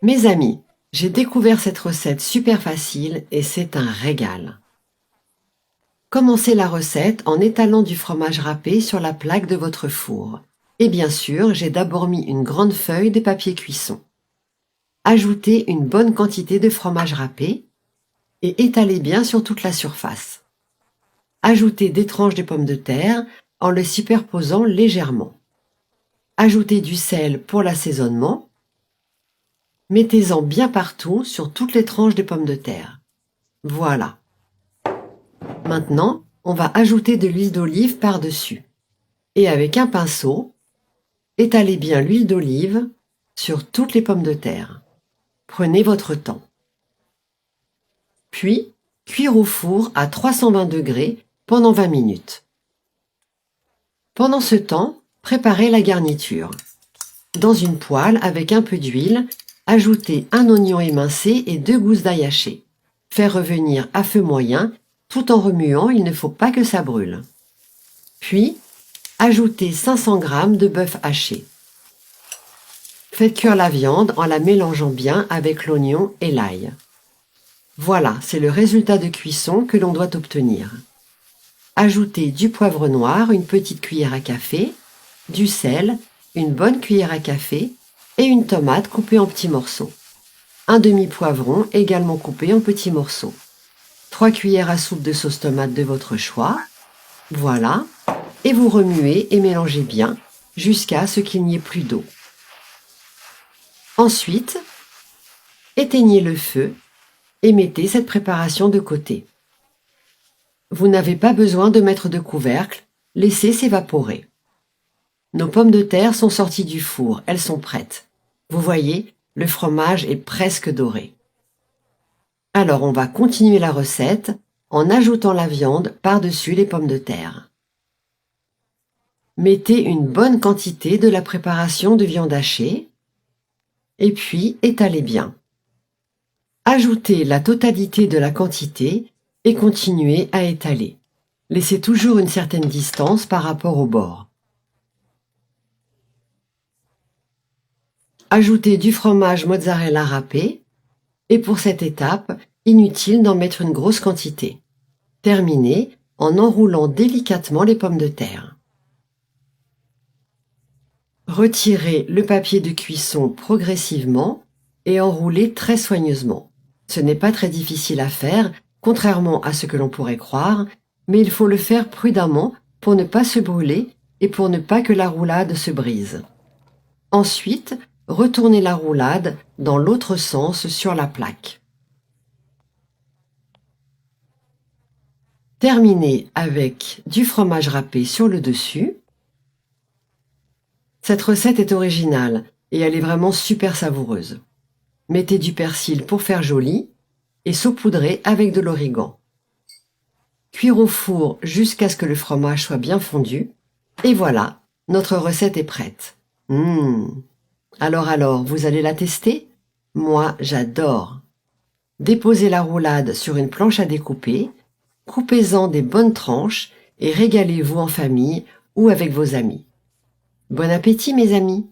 Mes amis, j'ai découvert cette recette super facile et c'est un régal. Commencez la recette en étalant du fromage râpé sur la plaque de votre four. Et bien sûr, j'ai d'abord mis une grande feuille de papier cuisson. Ajoutez une bonne quantité de fromage râpé et étalez bien sur toute la surface. Ajoutez des tranches de pommes de terre en le superposant légèrement. Ajoutez du sel pour l'assaisonnement. Mettez-en bien partout sur toutes les tranches de pommes de terre. Voilà. Maintenant, on va ajouter de l'huile d'olive par-dessus. Et avec un pinceau, étalez bien l'huile d'olive sur toutes les pommes de terre. Prenez votre temps. Puis, cuire au four à 320 degrés pendant 20 minutes. Pendant ce temps, préparez la garniture. Dans une poêle avec un peu d'huile, ajoutez un oignon émincé et 2 gousses d'ail haché. Faire revenir à feu moyen, tout en remuant, il ne faut pas que ça brûle. Puis, ajoutez 500 g de bœuf haché. Faites cuire la viande en la mélangeant bien avec l'oignon et l'ail. Voilà, c'est le résultat de cuisson que l'on doit obtenir. Ajoutez du poivre noir, une petite cuillère à café, du sel, une bonne cuillère à café et une tomate coupée en petits morceaux. Un demi-poivron également coupé en petits morceaux. 3 cuillères à soupe de sauce tomate de votre choix. Voilà. Et vous remuez et mélangez bien jusqu'à ce qu'il n'y ait plus d'eau. Ensuite, éteignez le feu et mettez cette préparation de côté. Vous n'avez pas besoin de mettre de couvercle, laissez s'évaporer. Nos pommes de terre sont sorties du four, elles sont prêtes. Vous voyez, le fromage est presque doré. Alors on va continuer la recette en ajoutant la viande par-dessus les pommes de terre. Mettez une bonne quantité de la préparation de viande hachée et puis étalez bien. Ajoutez la totalité de la quantité et continuez à étaler. Laissez toujours une certaine distance par rapport au bord. Ajoutez du fromage mozzarella râpé et pour cette étape, inutile d'en mettre une grosse quantité. Terminez en enroulant délicatement les pommes de terre. Retirez le papier de cuisson progressivement et enroulez très soigneusement. Ce n'est pas très difficile à faire, contrairement à ce que l'on pourrait croire, mais il faut le faire prudemment pour ne pas se brûler et pour ne pas que la roulade se brise. Ensuite, retournez la roulade dans l'autre sens sur la plaque. Terminez avec du fromage râpé sur le dessus. Cette recette est originale et elle est vraiment super savoureuse. Mettez du persil pour faire joli et saupoudrez avec de l'origan. Cuire au four jusqu'à ce que le fromage soit bien fondu. Et voilà, notre recette est prête. Alors, vous allez la tester? Moi, j'adore. Déposez la roulade sur une planche à découper, coupez-en des bonnes tranches et régalez-vous en famille ou avec vos amis. Bon appétit, mes amis!